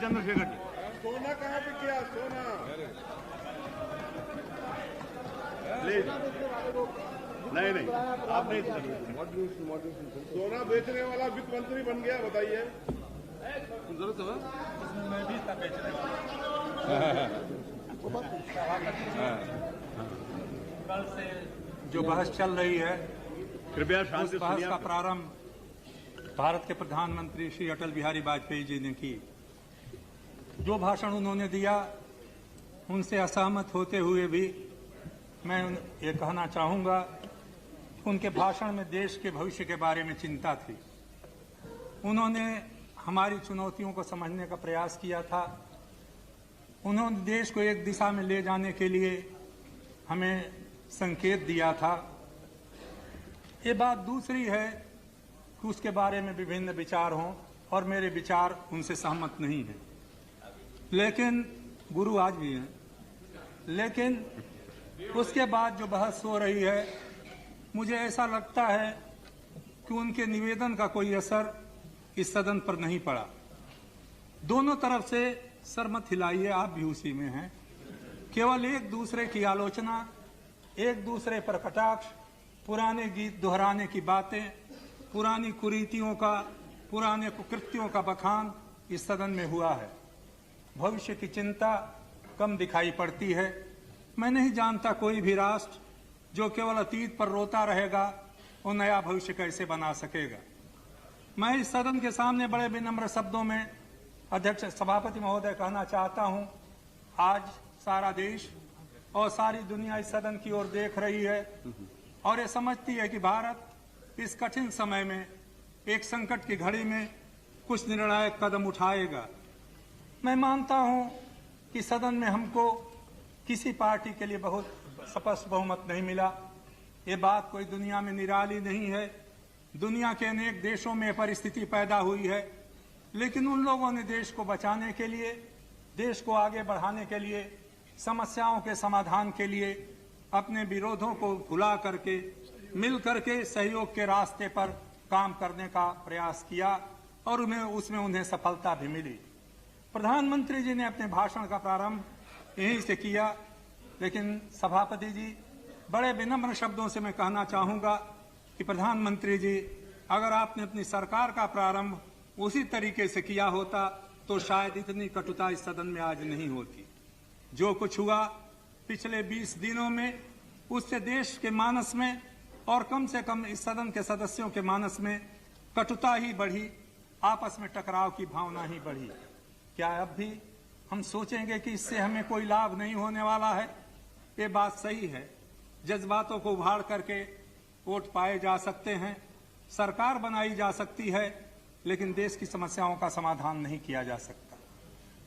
चंद्रशेखर जी। सोना कहाँ पे किया? सोना प्लीज नहीं आप नहीं। सोना बेचने वाला वित्त मंत्री बन गया, बताइए। जरूरत है मैं भी था बेचने वाला। कल से जो बहस चल रही है, कृपया उस बहस का प्रारंभ भारत के प्रधानमंत्री श्री अटल बिहारी वाजपेयी जी ने की। जो भाषण उन्होंने दिया, उनसे असहमत होते हुए भी मैं ये कहना चाहूँगा कि उनके भाषण में देश के भविष्य के बारे में चिंता थी। उन्होंने हमारी चुनौतियों को समझने का प्रयास किया था। उन्होंने देश को एक दिशा में ले जाने के लिए हमें संकेत दिया था। ये बात दूसरी है कि उसके बारे में विभिन्न विचार हों और मेरे विचार उनसे सहमत नहीं हैं, लेकिन गुरु आज भी हैं। लेकिन उसके बाद जो बहस हो रही है, मुझे ऐसा लगता है कि उनके निवेदन का कोई असर इस सदन पर नहीं पड़ा। दोनों तरफ से सर मत हिलाइए, आप भी उसी में हैं। केवल एक दूसरे की आलोचना, एक दूसरे पर कटाक्ष, पुराने गीत दोहराने की बातें, पुरानी कुरीतियों का, पुराने कुकृत्यों का बखान इस सदन में हुआ है। भविष्य की चिंता कम दिखाई पड़ती है। मैं नहीं जानता कोई भी राष्ट्र जो केवल अतीत पर रोता रहेगा वो नया भविष्य कैसे बना सकेगा। मैं इस सदन के सामने बड़े विनम्र शब्दों में अध्यक्ष सभापति महोदय कहना चाहता हूं, आज सारा देश और सारी दुनिया इस सदन की ओर देख रही है और ये समझती है कि भारत इस कठिन समय में, एक संकट की घड़ी में कुछ निर्णायक कदम उठाएगा। मैं मानता हूं कि सदन में हमको किसी पार्टी के लिए बहुत स्पष्ट बहुमत नहीं मिला। ये बात कोई दुनिया में निराली नहीं है। दुनिया के अनेक देशों में परिस्थिति पैदा हुई है, लेकिन उन लोगों ने देश को बचाने के लिए, देश को आगे बढ़ाने के लिए, समस्याओं के समाधान के लिए अपने विरोधों को भुला करके, मिल करके सहयोग के रास्ते पर काम करने का प्रयास किया और उसमें उन्हें सफलता भी मिली। प्रधानमंत्री जी ने अपने भाषण का प्रारंभ यहीं से किया, लेकिन सभापति जी, बड़े विनम्र शब्दों से मैं कहना चाहूँगा कि प्रधानमंत्री जी, अगर आपने अपनी सरकार का प्रारंभ उसी तरीके से किया होता तो शायद इतनी कटुता इस सदन में आज नहीं होती। जो कुछ हुआ पिछले 20 दिनों में, उससे देश के मानस में और कम से कम इस सदन के सदस्यों के मानस में कटुता ही बढ़ी, आपस में टकराव की भावना ही बढ़ी। क्या अब भी हम सोचेंगे कि इससे हमें कोई लाभ नहीं होने वाला है? ये बात सही है। जज्बातों को उभाड़ करके वोट पाए जा सकते हैं, सरकार बनाई जा सकती है, लेकिन देश की समस्याओं का समाधान नहीं किया जा सकता।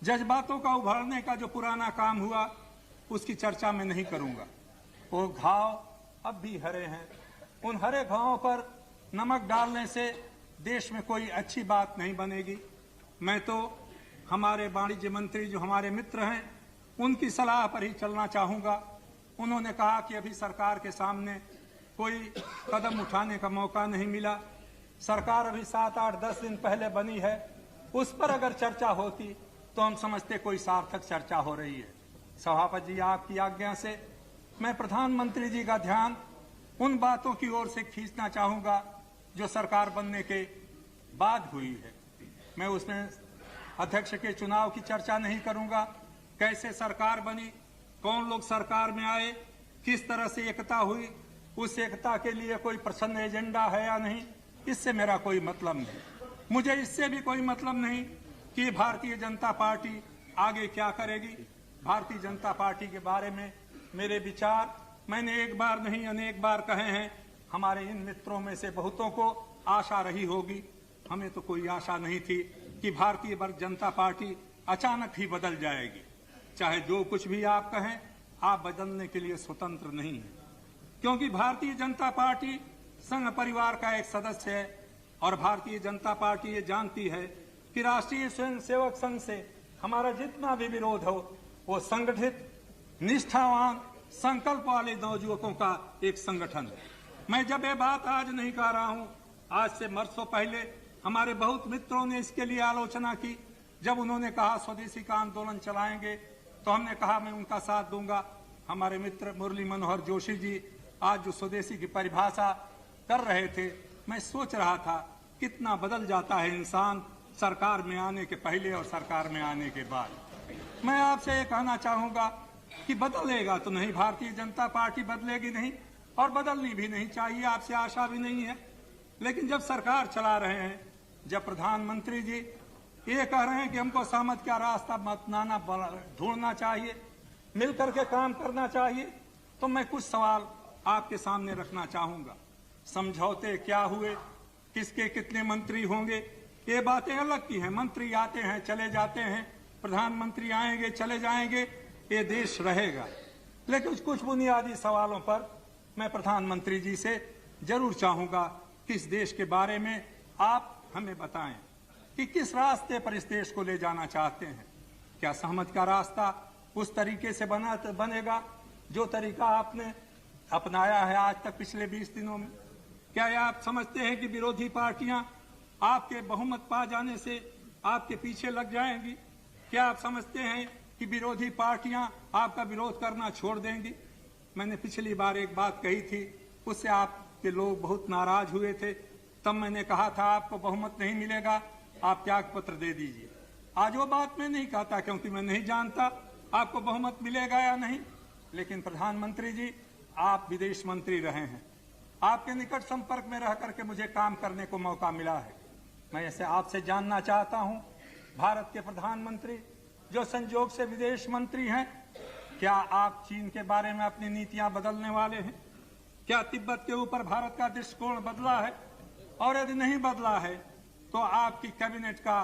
जज्बातों का उभारने का जो पुराना काम हुआ, उसकी चर्चा मैं नहीं करूंगा। वो घाव अब भी हरे हैं। उन हरे घावों पर नमक डालने से देश में कोई अच्छी बात नहीं बनेगी। मैं तो हमारे वाणिज्य मंत्री जो हमारे मित्र हैं, उनकी सलाह पर ही चलना चाहूंगा। उन्होंने कहा कि अभी सरकार के सामने कोई कदम उठाने का मौका नहीं मिला। सरकार अभी 7, 8, 10 दिन पहले बनी है। उस पर अगर चर्चा होती तो हम समझते कोई सार्थक चर्चा हो रही है। सभापति जी, आपकी आज्ञा से मैं प्रधानमंत्री जी का ध्यान उन बातों की ओर से खींचना चाहूंगा जो सरकार बनने के बाद हुई है। मैं उसमें अध्यक्ष के चुनाव की चर्चा नहीं करूंगा। कैसे सरकार बनी, कौन लोग सरकार में आए, किस तरह से एकता हुई, उस एकता के लिए कोई प्रसन्न एजेंडा है या नहीं, इससे मेरा कोई मतलब नहीं। मुझे इससे भी कोई मतलब नहीं कि भारतीय जनता पार्टी आगे क्या करेगी। भारतीय जनता पार्टी के बारे में मेरे विचार मैंने एक बार नहीं अनेक बार कहे हैं। हमारे इन मित्रों में से बहुतों को आशा रही होगी, हमें तो कोई आशा नहीं थी कि भारतीय जनता पार्टी अचानक ही बदल जाएगी। चाहे जो कुछ भी आप कहें, आप बदलने के लिए स्वतंत्र नहीं हैं, क्योंकि भारतीय जनता पार्टी संघ परिवार का एक सदस्य है और भारतीय जनता पार्टी ये जानती है कि राष्ट्रीय स्वयंसेवक संघ से हमारा जितना भी विरोध हो, वो संगठित, निष्ठावान, संकल्प वाले नवयुवकों का एक संगठन है। मैं जब ये बात आज नहीं कह रहा हूं, आज से बरसों पहले हमारे बहुत मित्रों ने इसके लिए आलोचना की, जब उन्होंने कहा स्वदेशी का आंदोलन चलाएंगे तो हमने कहा मैं उनका साथ दूंगा। हमारे मित्र मुरली मनोहर जोशी जी आज जो स्वदेशी की परिभाषा कर रहे थे, मैं सोच रहा था कितना बदल जाता है इंसान सरकार में आने के पहले और सरकार में आने के बाद। मैं आपसे ये कहना चाहूंगा कि बदलेगा तो नहीं, भारतीय जनता पार्टी बदलेगी नहीं और बदलनी भी नहीं चाहिए, आपसे आशा भी नहीं है। लेकिन जब सरकार चला रहे हैं, जब प्रधानमंत्री जी ये कह रहे हैं कि हमको सहमत का रास्ता अपनाना ढूंढना चाहिए, मिलकर के काम करना चाहिए, तो मैं कुछ सवाल आपके सामने रखना चाहूंगा। समझौते क्या हुए, किसके कितने मंत्री होंगे, ये बातें अलग की हैं। मंत्री आते हैं चले जाते हैं, प्रधानमंत्री आएंगे चले जाएंगे, ये देश रहेगा। लेकिन कुछ बुनियादी सवालों पर मैं प्रधानमंत्री जी से जरूर चाहूंगा कि इस देश के बारे में आप हमें बताएं कि किस रास्ते पर इस देश को ले जाना चाहते हैं। क्या सहमत का रास्ता उस तरीके से बनेगा जो तरीका आपने अपनाया है आज तक पिछले 20 दिनों में? क्या आप समझते हैं कि विरोधी पार्टियां आपके बहुमत पा जाने से आपके पीछे लग जाएंगी? क्या आप समझते हैं कि विरोधी पार्टियां आपका विरोध करना छोड़ देंगी? मैंने पिछली बार एक बात कही थी, उससे आपके लोग बहुत नाराज हुए थे। तब मैंने कहा था आपको बहुमत नहीं मिलेगा, आप त्याग पत्र दे दीजिए। आज वो बात मैं नहीं कहता क्योंकि मैं नहीं जानता आपको बहुमत मिलेगा या नहीं। लेकिन प्रधानमंत्री जी, आप विदेश मंत्री रहे हैं, आपके निकट संपर्क में रह करके मुझे काम करने को मौका मिला है। मैं ऐसे आपसे जानना चाहता हूं, भारत के प्रधानमंत्री जो संयोग से विदेश मंत्री हैं, क्या आप चीन के बारे में अपनी नीतियां बदलने वाले हैं? क्या तिब्बत के ऊपर भारत का दृष्टिकोण बदला है? और यदि नहीं बदला है तो आपकी कैबिनेट का,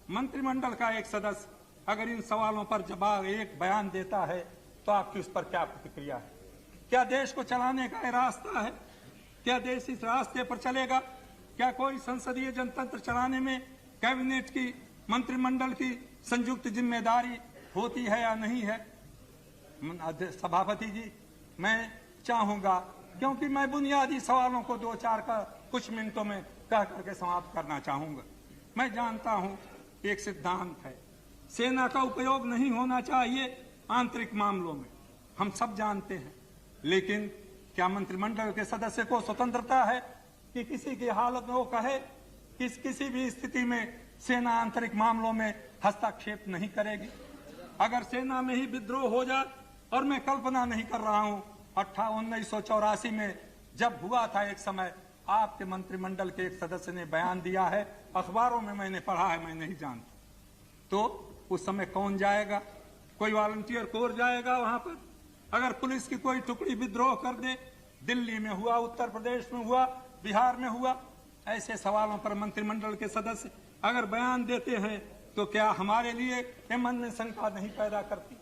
मंत्रिमंडल का एक सदस्य अगर इन सवालों पर जवाब एक बयान देता है तो आपकी उस पर क्या प्रतिक्रिया है? क्या देश को चलाने का रास्ता है? क्या देश इस रास्ते पर चलेगा? क्या कोई संसदीय जनतंत्र चलाने में कैबिनेट की, मंत्रिमंडल की संयुक्त जिम्मेदारी होती है या नहीं है? सभापति जी, मैं चाहूंगा, क्योंकि मैं बुनियादी सवालों को 2-4 का कुछ मिनटों में कह करके समाप्त करना चाहूंगा। मैं जानता हूं एक सिद्धांत है, सेना का उपयोग नहीं होना चाहिए आंतरिक मामलों में, हम सब जानते हैं। लेकिन क्या मंत्रिमंडल के सदस्य को स्वतंत्रता है कि किसी की हालत में वो कहे कि किसी भी स्थिति में सेना आंतरिक मामलों में हस्तक्षेप नहीं करेगी? अगर सेना में ही विद्रोह हो जाए, और मैं कल्पना नहीं कर रहा हूं, 1984 में जब हुआ था एक समय, आपके मंत्रिमंडल के एक सदस्य ने बयान दिया है, अखबारों में मैंने पढ़ा है, मैं नहीं जानता, तो उस समय कौन जाएगा? कोई वॉलंटियर कोर जाएगा वहां पर? अगर पुलिस की कोई टुकड़ी विद्रोह कर दे, दिल्ली में हुआ, उत्तर प्रदेश में हुआ, बिहार में हुआ, ऐसे सवालों पर मंत्रिमंडल के सदस्य अगर बयान देते हैं तो क्या हमारे लिए ये मन में शंका नहीं पैदा करती?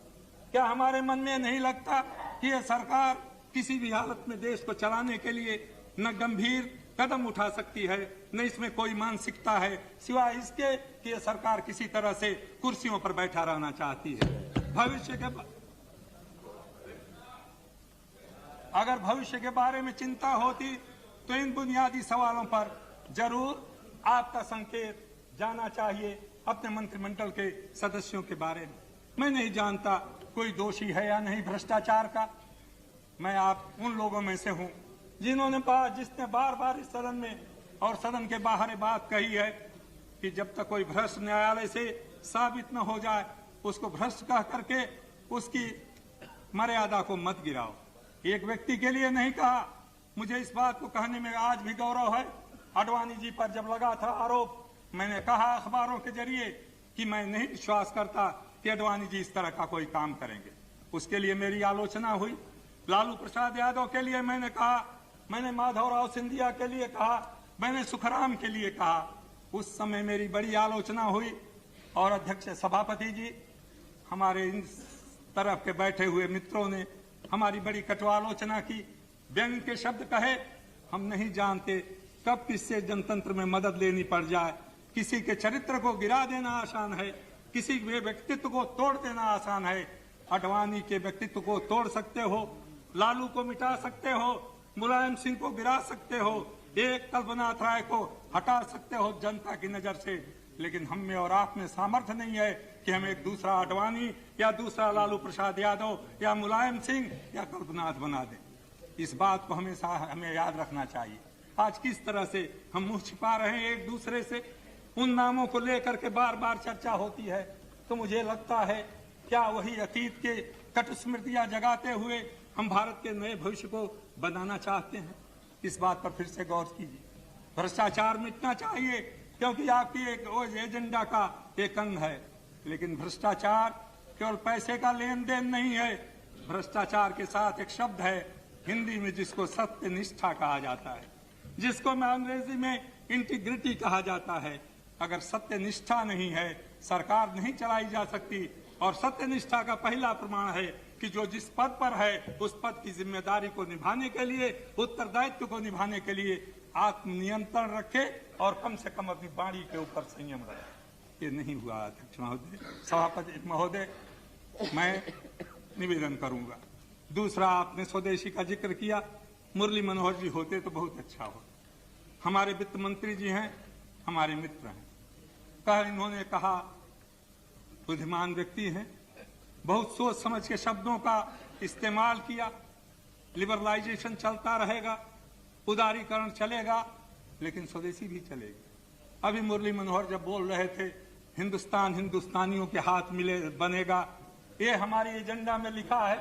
क्या हमारे मन में नहीं लगता कि ये सरकार किसी भी हालत में देश को चलाने के लिए न गंभीर कदम उठा सकती है, न इसमें कोई मानसिकता है, सिवाय इसके कि ये सरकार किसी तरह से कुर्सियों पर बैठा रहना चाहती है? अगर भविष्य के बारे में चिंता होती तो इन बुनियादी सवालों पर जरूर आपका संकेत जाना चाहिए अपने मंत्रिमंडल के सदस्यों के बारे में। मैं नहीं जानता कोई दोषी है या नहीं भ्रष्टाचार का। मैं आप उन लोगों में से हूं जिसने बार बार इस सदन में और सदन के बाहर बात कही है कि जब तक कोई भ्रष्ट न्यायालय से साबित न हो जाए, उसको भ्रष्ट कह करके उसकी मर्यादा को मत गिराओ। एक व्यक्ति के लिए नहीं कहा, मुझे इस बात को कहने में आज भी गौरव है। आडवाणी जी पर जब लगा था आरोप, मैंने कहा अखबारों के जरिए कि मैं नहीं विश्वास करता कि आडवाणी जी इस तरह का कोई काम करेंगे। उसके लिए मेरी आलोचना हुई। लालू प्रसाद यादव के लिए मैंने कहा, मैंने माधवराव सिंधिया के लिए कहा, मैंने सुखराम के लिए कहा। उस समय मेरी बड़ी आलोचना हुई और अध्यक्ष सभापति जी, हमारे इन तरफ के बैठे हुए मित्रों ने हमारी बड़ी कटु आलोचना की, व्यंग के शब्द कहे। हम नहीं जानते कब किससे जनतंत्र में मदद लेनी पड़ जाए। किसी के चरित्र को गिरा देना आसान है, किसी के व्यक्तित्व को तोड़ देना आसान है। आडवाणी के व्यक्तित्व को तोड़ सकते हो, लालू को मिटा सकते हो, मुलायम सिंह को गिरा सकते हो, एक कल्पनाथ राय को हटा सकते हो जनता की नजर से, लेकिन हम में और आप में सामर्थ्य नहीं है कि हम एक दूसरा आडवाणी या दूसरा लालू प्रसाद यादव या मुलायम सिंह या कल्पनाथ बना दें। इस बात को हमेशा हमें याद रखना चाहिए। आज किस तरह से हम मुंह छिपा रहे हैं एक दूसरे से, उन नामों को लेकर के बार बार चर्चा होती है, तो मुझे लगता है क्या वही अतीत के कटु स्मृतियां जगाते हुए हम भारत के नए भविष्य को बनाना चाहते हैं? इस बात पर फिर से गौर कीजिए। भ्रष्टाचार मिटना चाहिए क्योंकि आपकी एक एजेंडा का एक अंग है, लेकिन भ्रष्टाचार केवल पैसे का लेन देन नहीं है। भ्रष्टाचार के साथ एक शब्द है हिंदी में जिसको सत्यनिष्ठा कहा जाता है, जिसको मैं अंग्रेजी में इंटीग्रिटी कहा जाता है। अगर सत्यनिष्ठा नहीं है, सरकार नहीं चलाई जा सकती। और सत्यनिष्ठा का पहला प्रमाण है कि जो जिस पद पर है उस पद की जिम्मेदारी को निभाने के लिए, उत्तरदायित्व को निभाने के लिए आत्मनियंत्रण रखे और कम से कम अपनी वाणी के ऊपर संयम रखे। ये नहीं हुआ अध्यक्ष महोदय, सभापति महोदय, मैं निवेदन करूंगा। दूसरा, आपने स्वदेशी का जिक्र किया। मुरली मनोहर जी होते तो बहुत अच्छा हो। हमारे वित्त मंत्री जी हैं, हमारे मित्र हैं। कल इन्होंने कहा बुद्धिमान व्यक्ति हैं, बहुत सोच समझ के शब्दों का इस्तेमाल किया। लिबरलाइजेशन चलता रहेगा, उदारीकरण चलेगा, लेकिन स्वदेशी भी चलेगी। अभी मुरली मनोहर जब बोल रहे थे हिंदुस्तान हिंदुस्तानियों के हाथ मिले बनेगा, ये हमारी एजेंडा में लिखा है।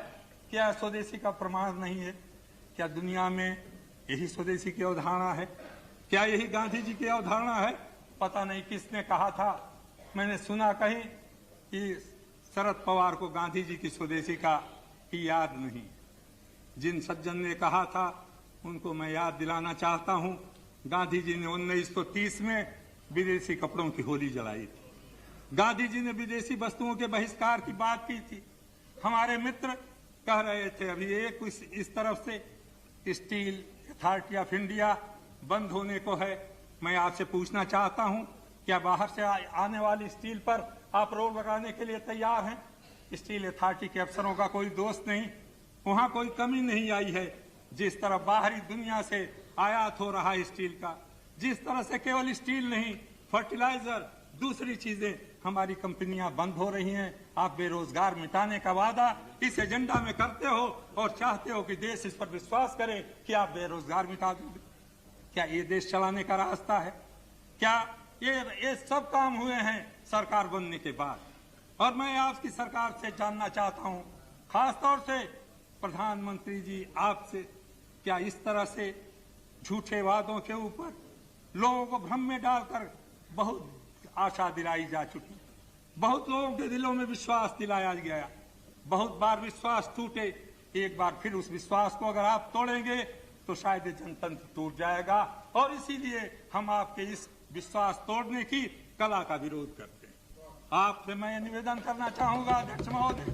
क्या स्वदेशी का प्रमाण नहीं है? क्या दुनिया में यही स्वदेशी की अवधारणा है? क्या यही गांधी जी की अवधारणा है? पता नहीं किसने कहा था, मैंने सुना कहीं कि शरद पवार को गांधी जी की स्वदेशी का की याद नहीं। जिन सज्जन ने कहा था उनको मैं याद दिलाना चाहता हूं, गांधी जी ने 1930 में विदेशी कपड़ों की होली जलाई थी। गांधी जी ने विदेशी वस्तुओं के बहिष्कार की बात की थी। हमारे मित्र कह रहे थे अभी एक इस तरफ से स्टील अथॉरिटी ऑफ इंडिया बंद होने को है। मैं आपसे पूछना चाहता हूं, क्या बाहर से आने वाली स्टील पर आप रोक लगाने के लिए तैयार हैं? स्टील अथॉरिटी के अफसरों का कोई दोष नहीं, वहां कोई कमी नहीं आई है। जिस तरह बाहरी दुनिया से आयात हो रहा है स्टील का, जिस तरह से केवल स्टील नहीं, फर्टिलाइजर, दूसरी चीजें हमारी कंपनियां बंद हो रही हैं। आप बेरोजगार मिटाने का वादा इस एजेंडा में करते हो और चाहते हो कि देश इस पर विश्वास करे कि आप बेरोजगार मिटा दोगे। क्या ये देश चलाने का रास्ता है? क्या ये सब काम हुए हैं सरकार बनने के बाद? और मैं आपकी सरकार से जानना चाहता हूं, खासतौर से प्रधानमंत्री जी आपसे, क्या इस तरह से झूठे वादों के ऊपर लोगों को भ्रम में डालकर बहुत आशा दिलाई जा चुकी, बहुत लोगों के दिलों में विश्वास दिलाया गया, बहुत बार विश्वास टूटे, एक बार फिर उस विश्वास को अगर आप तोड़ेंगे तो शायद जनतंत्र टूट जाएगा। और इसीलिए हम आपके इस विश्वास तोड़ने की कला का विरोध करते हैं। आपसे मैं निवेदन करना चाहूंगा अध्यक्ष महोदय,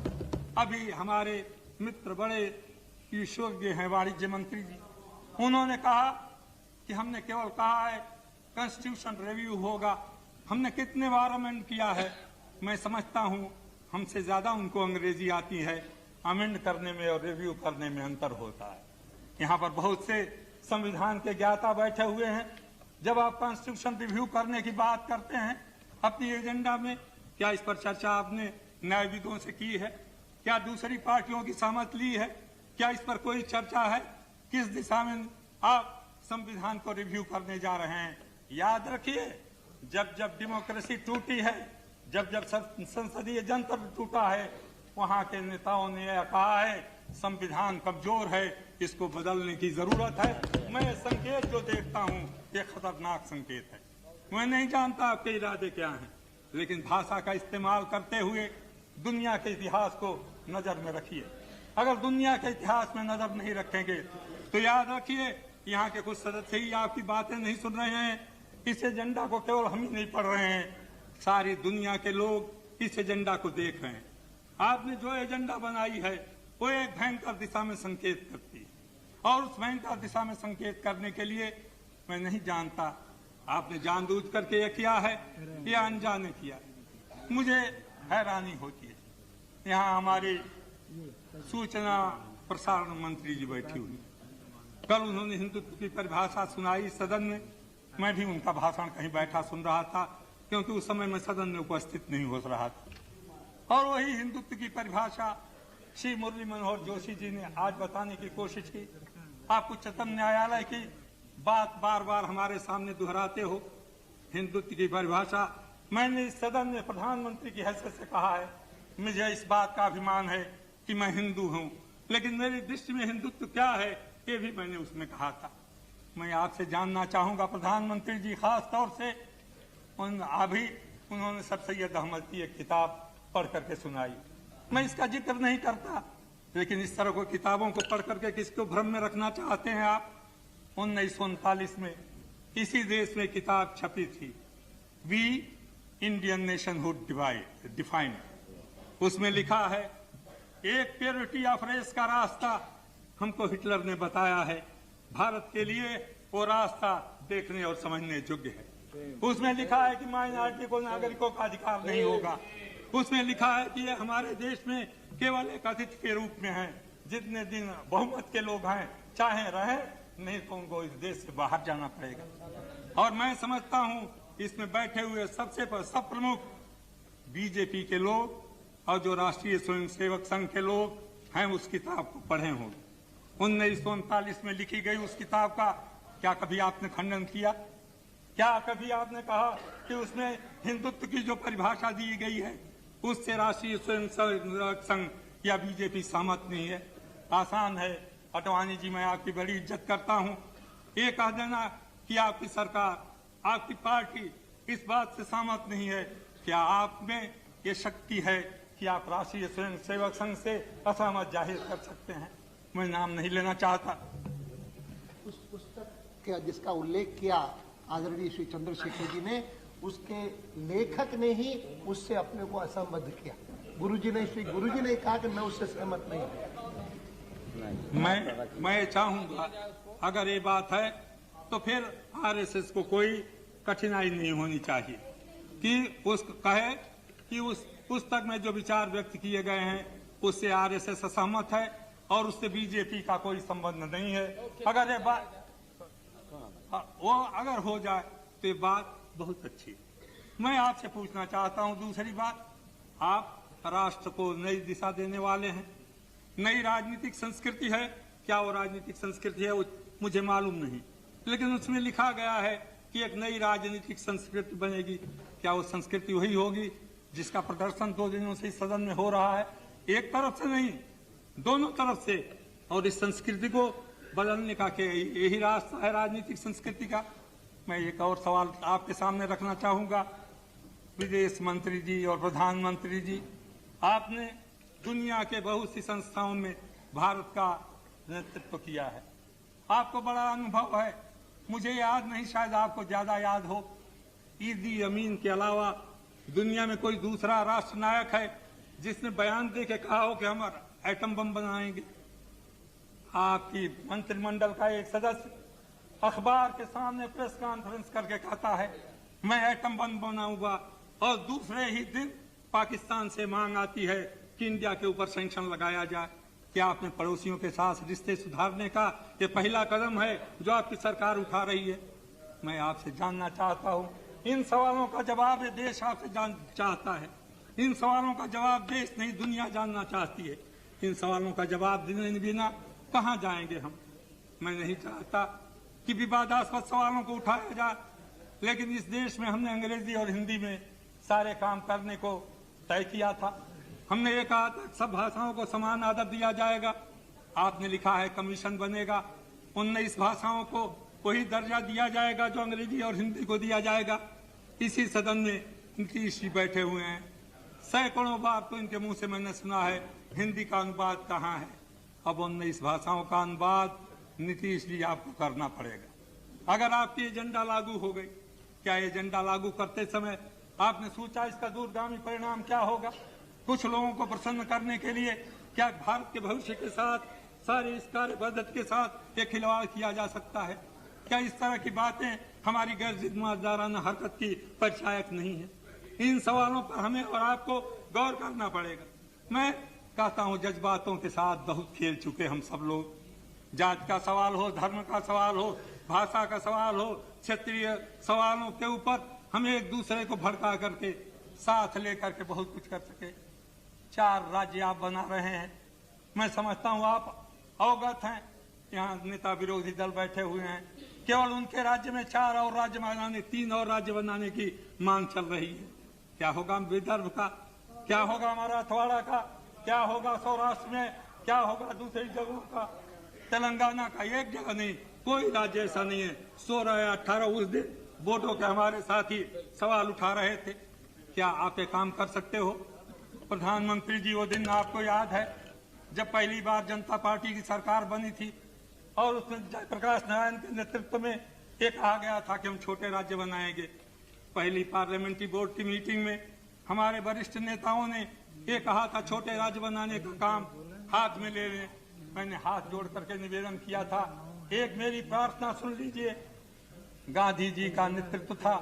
अभी हमारे मित्र बड़े ईश्वरज्ञ हैं वाणिज्य मंत्री जी, उन्होंने कहा कि हमने केवल कहा है कॉन्स्टिट्यूशन रिव्यू होगा। हमने कितने बार अमेंड किया है? मैं समझता हूं हमसे ज्यादा उनको अंग्रेजी आती है। अमेंड करने में और रिव्यू करने में अंतर होता है। यहाँ पर बहुत से संविधान के ज्ञाता बैठे हुए हैं। जब आप कॉन्स्टिट्यूशन रिव्यू करने की बात करते हैं अपनी एजेंडा में, क्या इस पर चर्चा आपने न्यायविदों से की है? क्या दूसरी पार्टियों की सहमति ली है? क्या इस पर कोई चर्चा है? किस दिशा में आप संविधान को रिव्यू करने जा रहे हैं? याद रखिए, जब जब डेमोक्रेसी टूटी है, जब जब संसदीय जनतंत्र टूटा है, वहां के नेताओं ने यह कहा है संविधान कमजोर है, इसको बदलने की जरूरत है। मैं संकेत जो देखता हूं ये खतरनाक संकेत है। मैं नहीं जानता आपके इरादे क्या हैं, लेकिन भाषा का इस्तेमाल करते हुए दुनिया के इतिहास को नजर में रखिए। अगर दुनिया के इतिहास में नजर नहीं रखेंगे तो याद रखिए यहाँ के कुछ सदस्य ही आपकी बातें नहीं सुन रहे हैं। इस एजेंडा को केवल हम ही नहीं पढ़ रहे हैं, सारी दुनिया के लोग इस एजेंडा को देख रहे हैं। आपने जो एजेंडा बनाई है वो एक भयंकर दिशा में संकेत करती है, और उस भयंकर दिशा में संकेत करने के लिए मैं नहीं जानता आपने जानबूझ करके यह किया है या अनजाने किया है। मुझे हैरानी होती है, यहाँ हमारी सूचना प्रसारण मंत्री जी बैठी हुई, कल उन्होंने हिंदुत्व की परिभाषा सुनाई सदन में। मैं भी उनका भाषण कहीं बैठा सुन रहा था। क्योंकि उस समय मैं सदन में उपस्थित नहीं हो रहा था। और वही हिंदुत्व की परिभाषा श्री मुरली मनोहर जोशी जी ने आज बताने की कोशिश की। आप उच्चतम न्यायालय की बात बार बार हमारे सामने दोहराते हो। हिंदुत्व की परिभाषा मैंने इस सदन में प्रधानमंत्री की हैसियत से कहा है, मुझे इस बात का अभिमान है कि मैं हिंदू हूं, लेकिन मेरी दृष्टि में हिंदुत्व क्या है ये भी मैंने उसमें कहा था। मैं आपसे जानना चाहूंगा प्रधानमंत्री जी, खास तौर से अभी उन्होंने सर सैयद अहमद की एक किताब पढ़ करके सुनाई। मैं इसका जिक्र नहीं करता, लेकिन इस तरह को किताबों को पढ़ करके किसको भ्रम में रखना चाहते हैं आप। 1939 में इसी देश में किताब छपी थी, वी इंडियन नेशनहुड डिफाइंड। उसमें लिखा है, एक प्योरिटी ऑफ रेस का रास्ता हमको हिटलर ने बताया है, भारत के लिए वो रास्ता देखने और समझने योग्य है। उसमें लिखा है कि माइनॉरिटी को नागरिकों का अधिकार नहीं होगा। उसमें लिखा है कि ये हमारे देश में केवल एक अतिथि के रूप में है, जितने दिन बहुमत के लोग हैं चाहे रहे, नहीं तो उनको इस देश से बाहर जाना पड़ेगा। और मैं समझता हूं इसमें बैठे हुए सब प्रमुख बीजेपी के लोग और जो राष्ट्रीय स्वयंसेवक संघ के लोग हैं उस किताब को पढ़े होंगे। 1939 में लिखी गई उस किताब का क्या कभी आपने खंडन किया? क्या कभी आपने कहा कि उसमें हिंदुत्व की जो परिभाषा दी गई है उससे राष्ट्रीय स्वयंसेवक संघ या बीजेपी सहमत नहीं है? आसान है अडवाणी जी, मैं आपकी बड़ी इज्जत करता हूं, ये कह देना कि आपकी सरकार, आपकी पार्टी इस बात से सहमत नहीं है। क्या आप में ये शक्ति है कि आप राष्ट्रीय स्वयंसेवक संघ से असहमत जाहिर कर सकते हैं? मैं नाम नहीं लेना चाहता। उस पुस्तक का जिसका उल्लेख किया आदरणीय श्री चंद्रशेखर जी ने, उसके लेखक ने ही उससे अपने को असंबद्ध किया। गुरुजी ने कहा कि मैं उससे सहमत नहीं हूं। मैं चाहूंगा अगर ये बात है तो फिर आरएसएस को कोई कठिनाई नहीं होनी चाहिए कि उस कहे कि उस पुस्तक में जो विचार व्यक्त किए गए हैं उससे आरएसएस असहमत है और उससे बीजेपी का कोई संबंध नहीं है। अगर ये बात वो अगर हो जाए तो ये बात बहुत अच्छी। मैं आपसे पूछना चाहता हूं दूसरी बात, आप राष्ट्र को नई दिशा देने वाले हैं, नई राजनीतिक संस्कृति है। क्या वो राजनीतिक संस्कृति है वो मुझे मालूम नहीं, लेकिन उसमें लिखा गया है कि एक नई राजनीतिक संस्कृति बनेगी। क्या वो संस्कृति वही होगी जिसका प्रदर्शन 2 दिनों से इस सदन में हो रहा है? एक तरफ से नहीं, दोनों तरफ से। और इस संस्कृति को बदलने का यही रास्ता है राजनीतिक संस्कृति का। मैं एक और सवाल आपके सामने रखना चाहूंगा, विदेश मंत्री जी और प्रधानमंत्री जी, आपने दुनिया के बहुत सी संस्थाओं में भारत का नेतृत्व किया है, आपको बड़ा अनुभव है। मुझे याद नहीं, शायद आपको ज्यादा याद हो, ईदी अमीन के अलावा दुनिया में कोई दूसरा राष्ट्र नायक है जिसने बयान दे के कहा हो कि हम एटम बम बनाएंगे? आपकी मंत्रिमंडल का एक सदस्य अखबार के सामने प्रेस कॉन्फ्रेंस करके कहता है मैं एटम बम बनाऊंगा, और दूसरे ही दिन पाकिस्तान से मांग आती है कि इंडिया के ऊपर सैंक्शन लगाया जाए। क्या अपने पड़ोसियों के साथ रिश्ते सुधारने का ये पहला कदम है जो आपकी सरकार उठा रही है? मैं आपसे जानना चाहता हूं, इन सवालों का जवाब ये देश आपसे चाहता है। इन सवालों का जवाब देश नहीं दुनिया जानना चाहती है। इन सवालों का जवाब देने बिना कहां जाएंगे हम? मैं नहीं चाहता कि विवादास्पद सवालों को उठाया जाए, लेकिन इस देश में हमने अंग्रेजी और हिंदी में सारे काम करने को तय किया था। हमने ये कहा था सब भाषाओं को समान आदर दिया जाएगा। आपने लिखा है कमीशन बनेगा, 19 भाषाओं को वही दर्जा दिया जाएगा जो अंग्रेजी और हिंदी को दिया जाएगा। इसी सदन में नीतीश जी बैठे हुए हैं, सैकड़ों बार तो इनके मुंह से मैंने सुना है हिंदी का अनुवाद कहाँ है। अब 19 भाषाओं का अनुवाद नीतीश जी आपको करना पड़ेगा अगर आपकी एजेंडा लागू हो गई। क्या एजेंडा लागू करते समय आपने सोचा इसका दूरगामी परिणाम क्या होगा? कुछ लोगों को प्रसन्न करने के लिए क्या भारत के भविष्य के साथ, सारी इस कार्य पद्धति के साथ एक खिलवाड़ किया जा सकता है? क्या इस तरह की बातें हमारी गैर जिम्मेदाराना हरकत की परिचायक नहीं है? इन सवालों पर हमें और आपको गौर करना पड़ेगा। मैं कहता हूं जज्बातों के साथ बहुत खेल चुके हम सब लोग। जात का सवाल हो, धर्म का सवाल हो, भाषा का सवाल हो, क्षेत्रीय सवालों के ऊपर हम एक दूसरे को भड़का करके साथ लेकर के बहुत कुछ कर सके। 4 राज्य आप बना रहे हैं। मैं समझता हूं आप अवगत हैं, यहाँ नेता विरोधी दल बैठे हुए हैं, केवल उनके राज्य में 4 और राज्य बनाने, 3 और राज्य बनाने की मांग चल रही है। क्या होगा विदर्भ का, क्या होगा मराठवाड़ा का, क्या होगा सौराष्ट्र में, क्या होगा दूसरी जगहों का, तेलंगाना का? एक जगह नहीं, कोई राज्य ऐसा नहीं है। 16 या 18 उस दिन वोटों के हमारे साथी सवाल उठा रहे थे। क्या आप ये काम कर सकते हो? प्रधानमंत्री जी, वो दिन आपको याद है जब पहली बार जनता पार्टी की सरकार बनी थी और उसमें जयप्रकाश नारायण के नेतृत्व में ये कहा गया था कि हम छोटे राज्य बनाएंगे। पहली पार्लियामेंट्री बोर्ड की मीटिंग में हमारे वरिष्ठ नेताओं ने ये कहा था छोटे राज्य बनाने का काम हाथ में ले लें। मैंने हाथ जोड़ करके निवेदन किया था, एक मेरी प्रार्थना सुन लीजिए। गांधी जी का नेतृत्व था,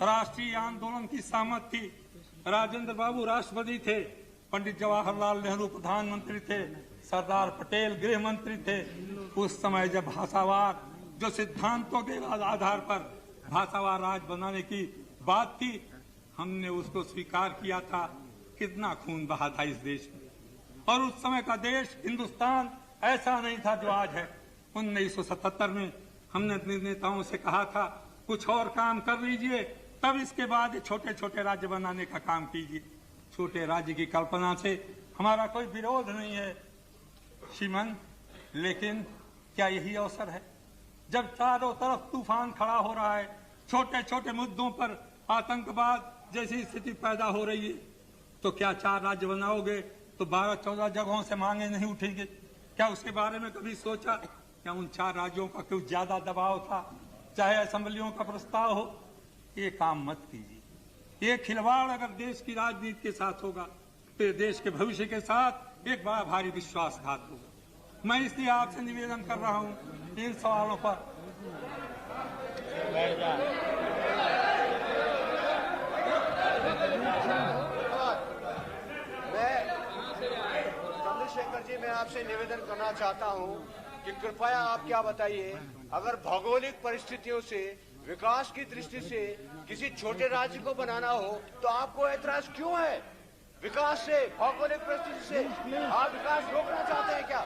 राष्ट्रीय आंदोलन की सहमत थी, राजेंद्र बाबू राष्ट्रपति थे, पंडित जवाहरलाल नेहरू प्रधानमंत्री थे, सरदार पटेल गृह मंत्री थे। उस समय जब भाषावार जो सिद्धांतों के आधार पर भाषावार राज्य बनाने की बात थी, हमने उसको स्वीकार किया था। कितना खून बहा था इस देश में, और उस समय का देश हिंदुस्तान ऐसा नहीं था जो आज है। 1977 में हमने अपने नेताओं से कहा था कुछ और काम कर लीजिए, तब इसके बाद छोटे छोटे राज्य बनाने का काम कीजिए। छोटे राज्य की कल्पना से हमारा कोई विरोध नहीं है श्रीमान, लेकिन क्या यही अवसर है जब चारों तरफ तूफान खड़ा हो रहा है, छोटे छोटे मुद्दों पर आतंकवाद जैसी स्थिति पैदा हो रही है, तो क्या 4 राज्य बनाओगे तो 12-14 जगहों से मांगे नहीं उठेंगे? क्या उसके बारे में कभी सोचा? क्या उन 4 राज्यों का कुछ ज्यादा दबाव था, चाहे असेंबलियों का प्रस्ताव हो? ये काम मत कीजिए। ये खिलवाड़ अगर देश की राजनीति के साथ होगा तो देश के भविष्य के साथ एक बड़ा भारी विश्वासघात होगा। मैं इसलिए आपसे निवेदन कर रहा हूं इन सवालों पर। चंद्रशेखर जी, मैं आपसे निवेदन करना चाहता हूं कि कृपया आप क्या बताइए, अगर भौगोलिक परिस्थितियों से, विकास की दृष्टि से किसी छोटे राज्य को बनाना हो तो आपको ऐतराज क्यों है? विकास से, भौगोलिक परिस्थिति से आप विकास रोकना चाहते हैं क्या?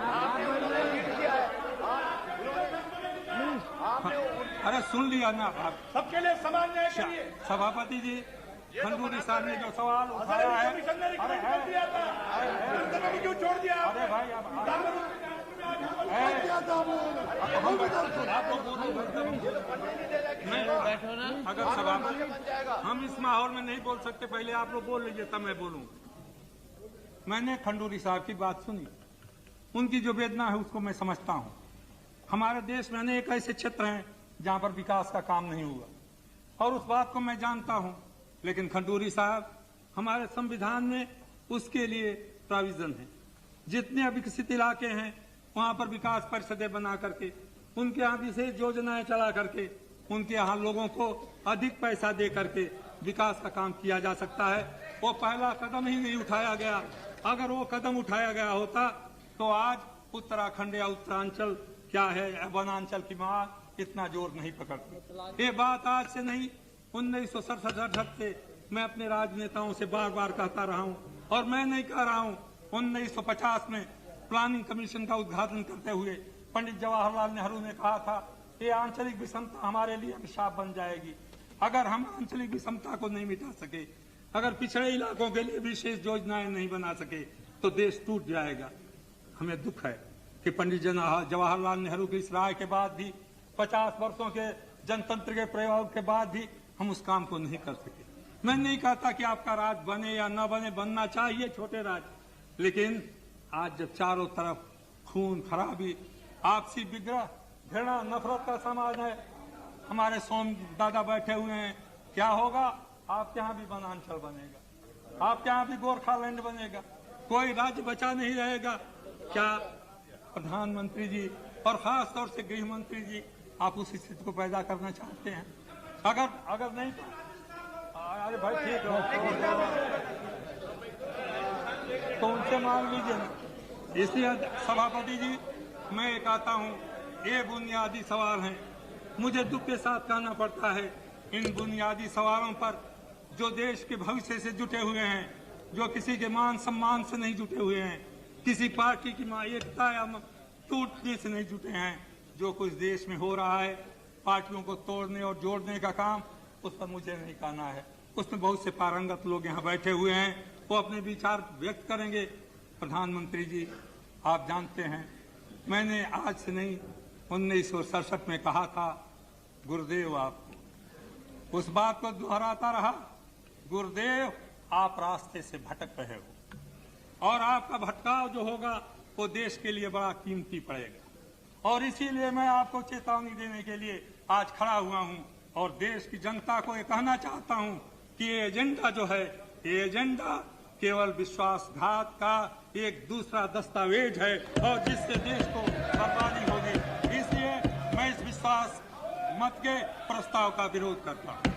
आपने उन्होंने लीड किया है, अरे सुन लिया ना आप, सबके लिए समान न्याय करिए। सभापति जी, खंडूरी साहब ने जो सवाल उठाया है, क्यों छोड़ दिया? अरे भाई अगर सभापति, हम इस माहौल में नहीं बोल सकते, पहले आप लोग बोल लीजिए तब मैं बोलूंगा। मैंने खंडूरी साहब की बात सुनी, उनकी जो वेदना है उसको मैं समझता हूं। हमारे देश में अनेक ऐसे क्षेत्र हैं जहां पर विकास का काम नहीं हुआ, और उस बात को मैं जानता हूं, लेकिन खंडूरी साहब, हमारे संविधान में उसके लिए प्रोविजन है। जितने अविकसित इलाके हैं वहां पर विकास परिषदें बना करके, उनके यहाँ विशेष योजनाएं चला करके, उनके यहाँ लोगों को अधिक पैसा दे करके विकास का काम किया जा सकता है। वो पहला कदम ही नहीं उठाया गया। अगर वो कदम उठाया गया होता तो आज उत्तराखंड या उत्तरांचल क्या है, वनांचल की मांग इतना जोर नहीं पकड़ती। ये बात आज से नहीं, 1967 से मैं अपने राजनेताओं से बार बार कहता रहा हूं, और मैं नहीं कह रहा हूं। 1950 में प्लानिंग कमीशन का उद्घाटन करते हुए पंडित जवाहरलाल नेहरू ने कहा था ये आंचलिक विषमता हमारे लिए अभिशाप बन जाएगी। अगर हम आंचलिक विषमता को नहीं मिटा सके, अगर पिछड़े इलाकों के लिए विशेष योजनाएं नहीं बना सके तो देश टूट जाएगा। हमें दुख है कि पंडित जवाहरलाल नेहरू की इस राय के बाद भी, 50 वर्षों के जनतंत्र के प्रयोग के बाद भी हम उस काम को नहीं कर सके। मैं नहीं कहता कि आपका राज बने या न बने, बनना चाहिए छोटे राज्य, लेकिन आज जब चारों तरफ खून खराबी, आपसी विग्रह, घृणा, नफरत का समाज है, हमारे सोम दादा बैठे हुए हैं, क्या होगा? आपके यहाँ भी वनांचल बनेगा, आपके यहाँ भी गोरखालैंड बनेगा, कोई राज्य बचा नहीं रहेगा। क्या प्रधानमंत्री जी और खास तौर से गृह मंत्री जी आप उस स्थिति को पैदा करना चाहते हैं? अगर नहीं, अरे भाई ठीक तो उनसे मांग लीजिए ना। इसलिए सभापति जी, मैं कहता हूं ये बुनियादी सवाल हैं। मुझे दुख के साथ कहना पड़ता है इन बुनियादी सवालों पर जो देश के भविष्य से जुटे हुए हैं, जो किसी के मान सम्मान से नहीं जुटे हुए हैं, किसी पार्टी की एकता या टूटने से नहीं जुटे हैं, जो कुछ देश में हो रहा है पार्टियों को तोड़ने और जोड़ने का काम, उस पर मुझे नहीं कहना है। उसमें बहुत से पारंगत लोग यहाँ बैठे हुए हैं, वो अपने विचार व्यक्त करेंगे। प्रधानमंत्री जी, आप जानते हैं मैंने आज से नहीं 1967 में कहा था गुरुदेव आपको, उस बात को दोहराता रहा, गुरुदेव आप रास्ते से भटक रहे हो और आपका भटकाव जो होगा वो देश के लिए बड़ा कीमती पड़ेगा। और इसीलिए मैं आपको चेतावनी देने के लिए आज खड़ा हुआ हूं और देश की जनता को ये कहना चाहता हूं कि ये एजेंडा जो है, ये एजेंडा केवल विश्वासघात का एक दूसरा दस्तावेज है और जिससे देश को बर्बादी होगी। इसलिए मैं इस विश्वास मत के प्रस्ताव का विरोध करता हूं।